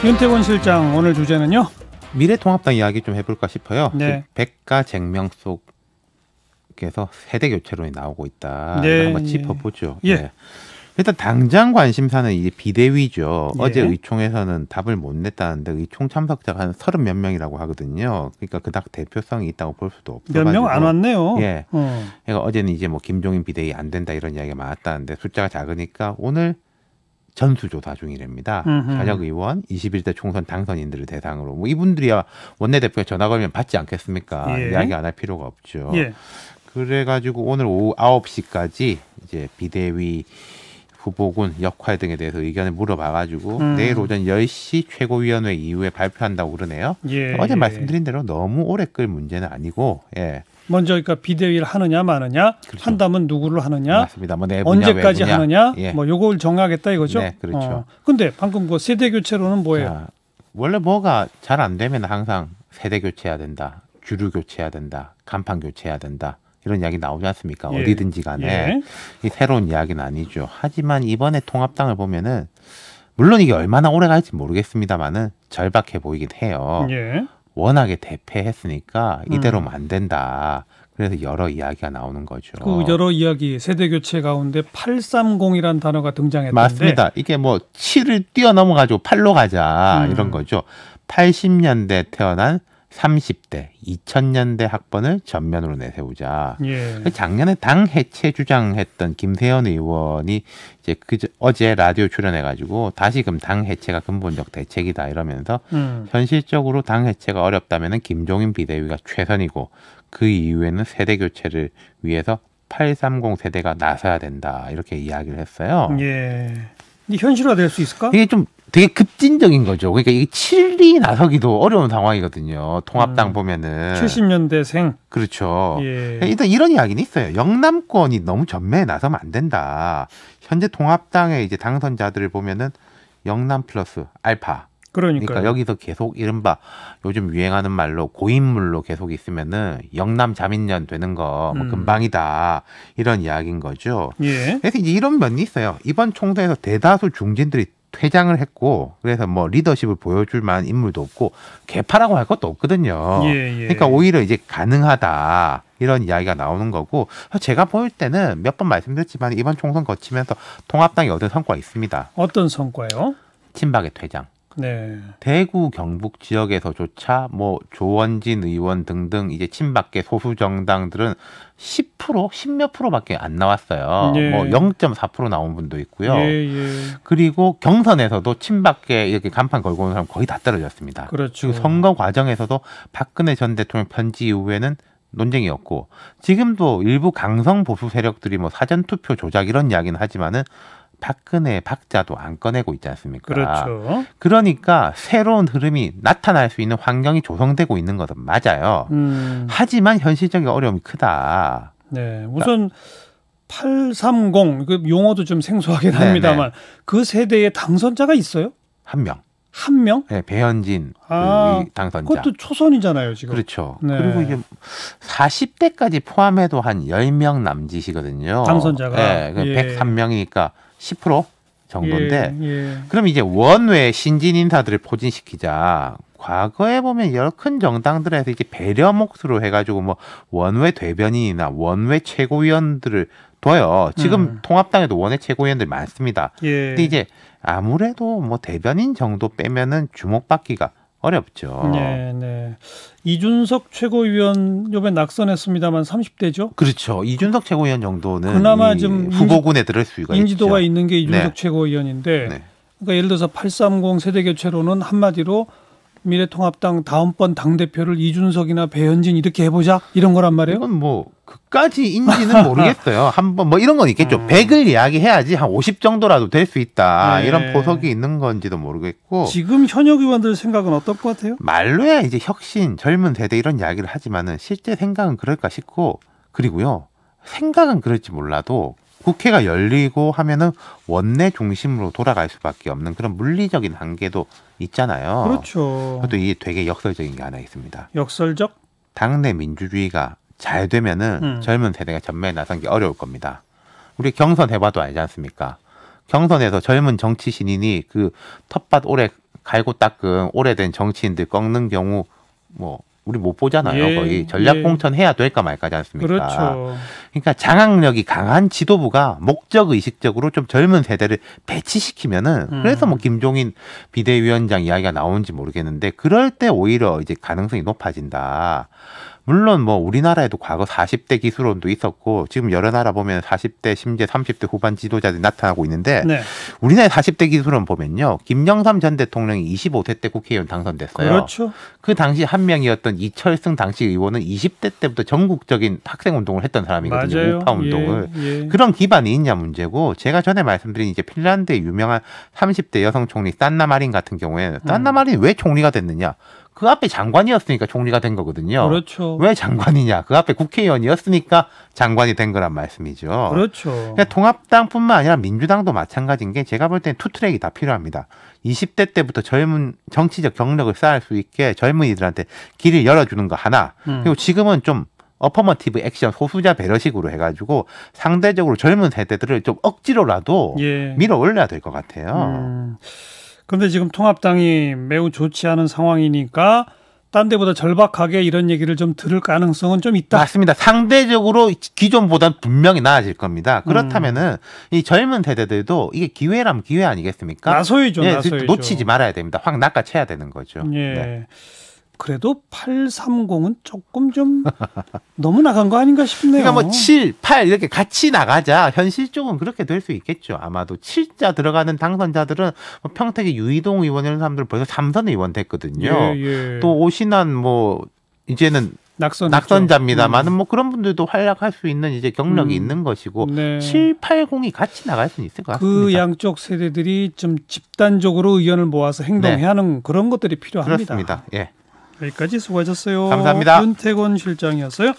윤태곤 실장, 오늘 주제는요? 미래통합당 이야기 좀 해볼까 싶어요. 네. 백가쟁명 속에서 세대 교체론이 나오고 있다. 네, 한번 예. 짚어보죠. 예. 네. 일단 당장 관심사는 이제 비대위죠. 예. 어제 의총에서는 답을 못 냈다는데 의총 참석자가 한 30몇 명이라고 하거든요. 그러니까 그닥 대표성이 있다고 볼 수도 없어가지고. 몇 명 안 왔네요. 예. 그러니까 어제는 이제 뭐 김종인 비대위 안 된다 이런 이야기가 많았다는데 숫자가 작으니까 오늘 전수조사 중이랍니다. 현역 의원 21대 총선 당선인들을 대상으로 뭐 이분들이야 원내대표가 전화 걸면 받지 않겠습니까? 예. 이야기 안 할 필요가 없죠. 예. 그래가지고 오늘 오후 9시까지 이제 비대위 후보군 역할 등에 대해서 의견을 물어봐가지고 내일 오전 10시 최고위원회 이후에 발표한다고 그러네요. 예. 어제 말씀드린 대로 너무 오래 끌 문제는 아니고, 예. 먼저 그러니까 비대위를 하느냐 마느냐, 그렇죠. 한다면 누구를 하느냐, 맞습니다. 뭐 내 분야, 언제까지 외 분야. 하느냐, 예. 뭐 요걸 정하겠다 이거죠. 네, 그렇죠. 근데 방금 그 세대 교체로는 뭐예요? 자, 원래 뭐가 잘 안 되면 항상 세대 교체해야 된다, 주류 교체해야 된다, 간판 교체해야 된다. 이런 이야기 나오지 않습니까? 예. 어디든지 간에. 예. 이 새로운 이야기는 아니죠. 하지만 이번에 통합당을 보면은 물론 이게 얼마나 오래 갈지 모르겠습니다만은 절박해 보이긴 해요. 예. 워낙에 대패했으니까 이대로면 안 된다. 그래서 여러 이야기가 나오는 거죠. 그 여러 이야기 세대 교체 가운데 830이라는 단어가 등장했던데. 맞습니다. 이게 뭐 7을 뛰어넘어가지고 8로 가자 이런 거죠. 80년대 태어난 30대, 2000년대 학번을 전면으로 내세우자. 예. 작년에 당 해체 주장했던 김세현 의원이 이제 어제 라디오 출연해가지고 다시금 당 해체가 근본적 대책이다 이러면서 현실적으로 당 해체가 어렵다면은 김종인 비대위가 최선이고 그 이후에는 세대 교체를 위해서 830 세대가 나서야 된다 이렇게 이야기를 했어요. 예. 이 현실화될 수 있을까? 이게 좀 되게 급진적인 거죠. 그러니까 이게 7이 나서기도 어려운 상황이거든요. 통합당 보면은 70년대생. 그렇죠. 예. 일단 이런 이야기는 있어요. 영남권이 너무 전면에 나서면 안 된다. 현재 통합당의 이제 당선자들을 보면은 영남 플러스 알파. 그러니까 여기서 계속 이른바 요즘 유행하는 말로 고인물로 계속 있으면은 영남 자민련 되는 거 뭐 금방이다 이런 이야기인 거죠. 예. 그래서 이제 이런 면이 있어요. 이번 총선에서 대다수 중진들이 퇴장을 했고 그래서 뭐 리더십을 보여줄 만한 인물도 없고 개파라고 할 것도 없거든요. 예, 예. 그러니까 오히려 이제 가능하다 이런 이야기가 나오는 거고 제가 볼 때는 몇 번 말씀드렸지만 이번 총선 거치면서 통합당이 얻은 성과가 있습니다. 어떤 성과요? 친박의 퇴장. 네. 대구 경북 지역에서조차 뭐 조원진 의원 등등 이제 친박계 소수 정당들은 10%, 10몇 프로밖에 안 나왔어요. 예. 뭐 0.4% 나온 분도 있고요. 예, 예. 그리고 경선에서도 친박계 이렇게 간판 걸고 오는 사람 거의 다 떨어졌습니다. 그렇죠. 그리고 선거 과정에서도 박근혜 전 대통령 편지 이후에는 논쟁이었고 지금도 일부 강성 보수 세력들이 뭐 사전 투표 조작 이런 이야기는 하지만은 박근혜 박자도 안 꺼내고 있지 않습니까? 그렇죠. 그러니까 새로운 흐름이 나타날 수 있는 환경이 조성되고 있는 것은 맞아요. 하지만 현실적인 어려움이 크다. 네, 우선 830, 그 용어도 좀 생소하긴 합니다만 그 세대의 당선자가 있어요? 한 명. 한 명? 네, 배현진 당선자. 그것도 초선이잖아요, 지금. 그렇죠. 네. 그리고 이게 40대까지 포함해도 한 10명 남짓이거든요. 당선자가. 네, 예. 103명이니까 10% 정도인데 예, 예. 그럼 이제 원외 신진 인사들을 포진시키자. 과거에 보면 여러 큰 정당들에서 이제 배려 몫으로 해가지고 뭐 원외 대변인이나 원외 최고위원들을 둬요. 지금 통합당에도 원외 최고위원들 많습니다. 예. 근데 이제 아무래도 뭐 대변인 정도 빼면은 주목받기가 어렵죠. 네, 네. 이준석 최고위원 요번에 낙선했습니다만 30대죠? 그렇죠. 이준석 최고위원 정도는 그나마 좀 후보군에 들을 수가 인지도가 있죠. 있는 게 이준석 네. 최고위원인데 네. 그러니까 예를 들어서 830 세대교체로는 한마디로 미래통합당 다음번 당대표를 이준석이나 배현진 이렇게 해보자 이런 거란 말이에요? 이건 뭐 그까지인지는 모르겠어요. 한번 뭐 이런 건 있겠죠. 100을 이야기해야지 한 50 정도라도 될 수 있다. 네. 이런 보석이 있는 건지도 모르겠고. 지금 현역 의원들 생각은 어떨 것 같아요? 말로야 이제 혁신, 젊은 세대 이런 이야기를 하지만은 실제 생각은 그럴까 싶고 그리고요. 생각은 그럴지 몰라도 국회가 열리고 하면은 원내 중심으로 돌아갈 수밖에 없는 그런 물리적인 한계도 있잖아요. 그렇죠. 그것도 이게 되게 역설적인 게 하나 있습니다. 역설적? 당내 민주주의가 잘 되면은 젊은 세대가 전면에 나선 게 어려울 겁니다. 우리 경선 해봐도 알지 않습니까? 경선에서 젊은 정치 신인이 그 텃밭 오래 갈고 닦은 오래된 정치인들 꺾는 경우 뭐 우리 못 보잖아요. 예, 거의 전략 공천 해야 될까 말까지 않습니까? 그렇죠. 그러니까 장악력이 강한 지도부가 목적 의식적으로 좀 젊은 세대를 배치시키면은 그래서 뭐 김종인 비대위원장 이야기가 나오는지 모르겠는데 그럴 때 오히려 이제 가능성이 높아진다. 물론 뭐 우리나라에도 과거 40대 기술원도 있었고 지금 여러 나라 보면 40대 심지어 30대 후반 지도자들이 나타나고 있는데 네. 우리나라의 40대 기술원 보면요. 김영삼 전 대통령이 25세 때 국회의원 당선됐어요. 그렇죠. 그 당시 한 명이었던 이철승 당시 의원은 20대 때부터 전국적인 학생운동을 했던 사람이거든요. 맞아요. 우파운동을. 예. 그런 기반이 있냐 문제고 제가 전에 말씀드린 이제 핀란드의 유명한 30대 여성 총리 산나 마린 같은 경우에는 산나 마린이 왜 총리가 됐느냐. 그 앞에 장관이었으니까 총리가 된 거거든요. 그렇죠. 왜 장관이냐? 그 앞에 국회의원이었으니까 장관이 된 거란 말씀이죠. 그렇죠. 그러니까 통합당뿐만 아니라 민주당도 마찬가지인 게 제가 볼 때는 투트랙이 다 필요합니다. 20대 때부터 젊은 정치적 경력을 쌓을 수 있게 젊은이들한테 길을 열어주는 거 하나. 그리고 지금은 좀 어퍼머티브 액션 소수자 배려식으로 해가지고 상대적으로 젊은 세대들을 좀 억지로라도 예. 밀어 올려야 될 것 같아요. 그런데 지금 통합당이 매우 좋지 않은 상황이니까 딴 데보다 절박하게 이런 얘기를 좀 들을 가능성은 좀 있다. 맞습니다. 상대적으로 기존보다는 분명히 나아질 겁니다. 그렇다면은 이 젊은 세대들도 이게 기회라면 기회 아니겠습니까? 나서야죠. 예, 나서야죠. 놓치지 말아야 됩니다. 확 낚아채야 되는 거죠. 예. 네. 그래도 830은 조금 좀 너무 나간 거 아닌가 싶네요. 그러니까 뭐 7, 8 이렇게 같이 나가자. 현실적으로 그렇게 될 수 있겠죠. 아마도 7자 들어가는 당선자들은 뭐 평택의 유이동 의원 이런 사람들 벌써 3선 의원 됐거든요. 예. 또 오신환 뭐 이제는 낙선했죠. 낙선자입니다만은 뭐 그런 분들도 활약할 수 있는 이제 경력이 있는 것이고 네. 7, 80이 같이 나갈 수는 있을 것 같습니다. 그 양쪽 세대들이 좀 집단적으로 의견을 모아서 행동해야 네. 하는 그런 것들이 필요합니다. 그렇습니다. 예. 여기까지 수고하셨어요. 감사합니다. 윤태곤 실장이었어요.